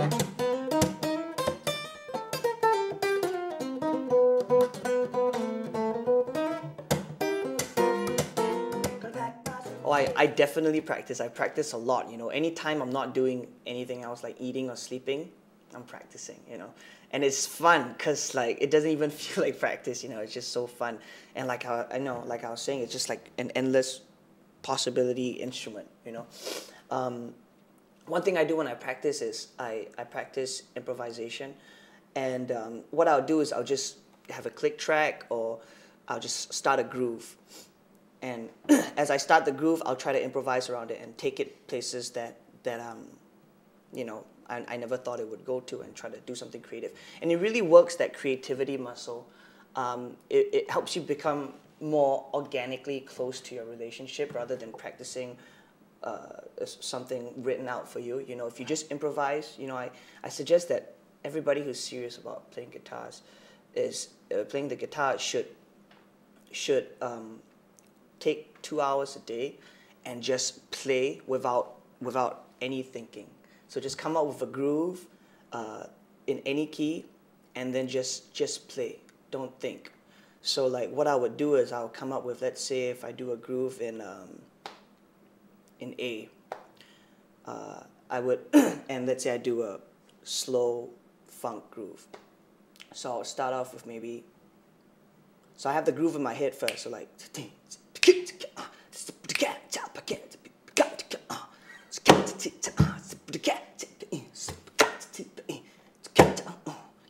Oh, I definitely practice. I practice a lot, you know. Anytime I'm not doing anything else like eating or sleeping, I'm practicing, you know. And it's fun because like it doesn't even feel like practice, you know. It's just so fun. And like how I know, like I was saying, it's just like an endless possibility instrument, you know. One thing I do when I practice is I practice improvisation. And what I'll do is I'll just have a click track or I'll just start a groove. And as I start the groove, I'll try to improvise around it and take it places that you know, I never thought it would go to, and try to do something creative. And it really works that creativity muscle. It helps you become more organically close to your relationship rather than practicing something written out for you. You know, if you just improvise, you know, I suggest that everybody who's serious about playing guitars is playing the guitar should take 2 hours a day and just play without any thinking. So just come up with a groove in any key and then just play. Don't think. So like what I would do is I'll come up with, let's say if I do a groove in A, I would, and let's say I do a slow funk groove. So I'll start off with maybe, so I have the groove in my head first, so like,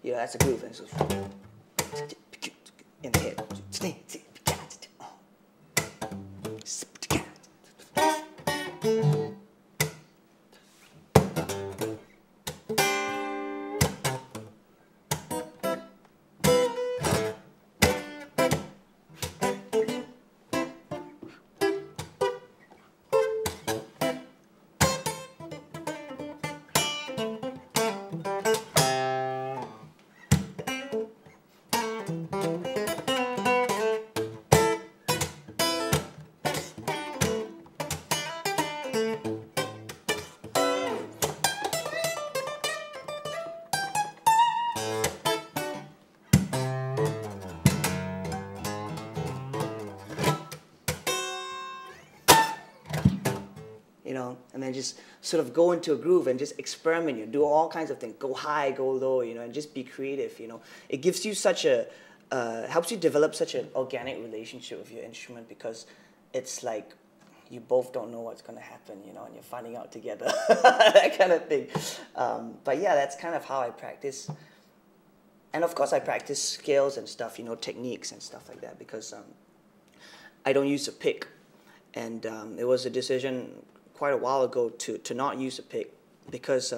yeah, that's a groove. And so in the head. You know, and then just sort of go into a groove and just experiment, you know, do all kinds of things, go high, go low, you know, and just be creative, you know. It gives you such a, helps you develop such an organic relationship with your instrument, because it's like you both don't know what's going to happen, you know, and you're finding out together, that kind of thing. But yeah, that's kind of how I practice. And of course I practice scales and stuff, you know, techniques and stuff like that, because I don't use a pick. And it was a decision quite a while ago to not use a pick, because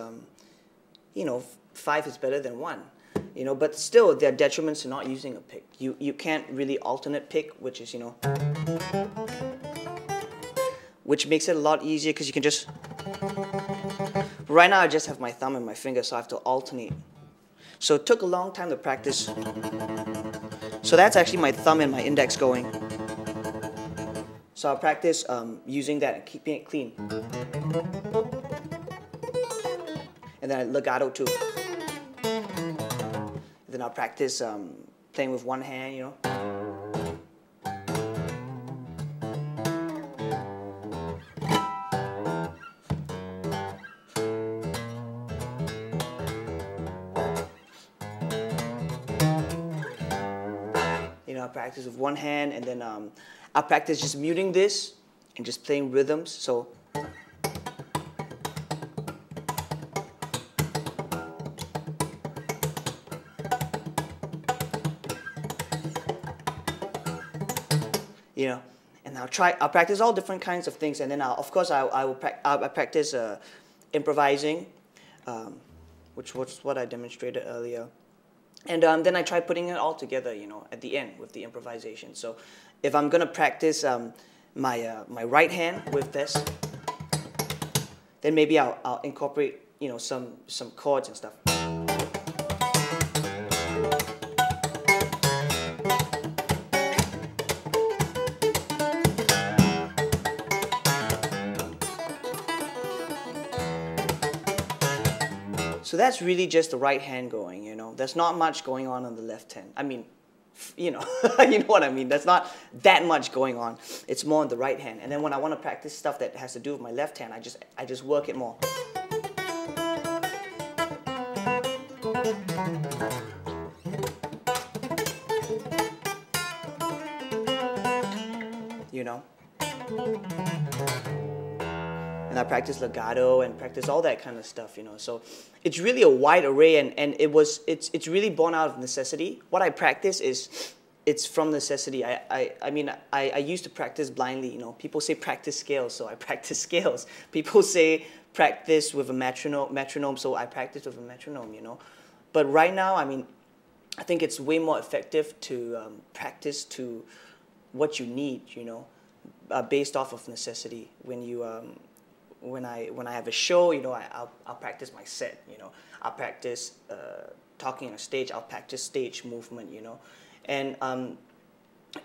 you know, 5 is better than 1, you know, but still there are detriments to not using a pick. You can't really alternate pick, which is, you know, which makes it a lot easier because you can just, right now I just have my thumb and my finger, so I have to alternate. So it took a long time to practice. So that's actually my thumb and my index going. So I'll practice using that and keeping it clean. And then I legato too. And then I'll practice playing with one hand, you know. You know, I practice with one hand, and then I practice just muting this and just playing rhythms. So you know, and I'll practice all different kinds of things, and then of course I practice improvising, which was what I demonstrated earlier. And then I try putting it all together, you know, at the end with the improvisation. So if I'm gonna practice my right hand with this, then maybe I'll incorporate, you know, some chords and stuff. So that's really just the right hand going, you know. There's not much going on the left hand. I mean, you know, you know what I mean. There's not that much going on. It's more on the right hand. And then when I want to practice stuff that has to do with my left hand, I just work it more. You know? And I practice legato and practice all that kind of stuff, you know. So it's really a wide array, and it's really born out of necessity. What I practice it's from necessity. I mean, I used to practice blindly, you know. People say practice scales, so I practice scales. People say practice with a metronome, so I practice with a metronome, you know. But right now, I mean, I think it's way more effective to practice to what you need, you know, based off of necessity. When I have a show, you know, I'll practice my set, you know. I'll practice talking on stage. I'll practice stage movement, you know. And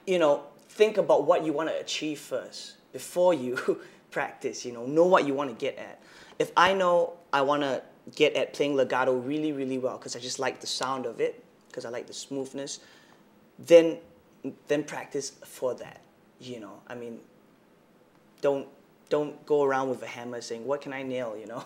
you know, think about what you want to achieve first before you practice. You know what you want to get at. If I know I want to get at playing legato really, really well because I just like the sound of it, because I like the smoothness, then practice for that. You know, I mean, don't go around with a hammer saying, what can I nail, you know?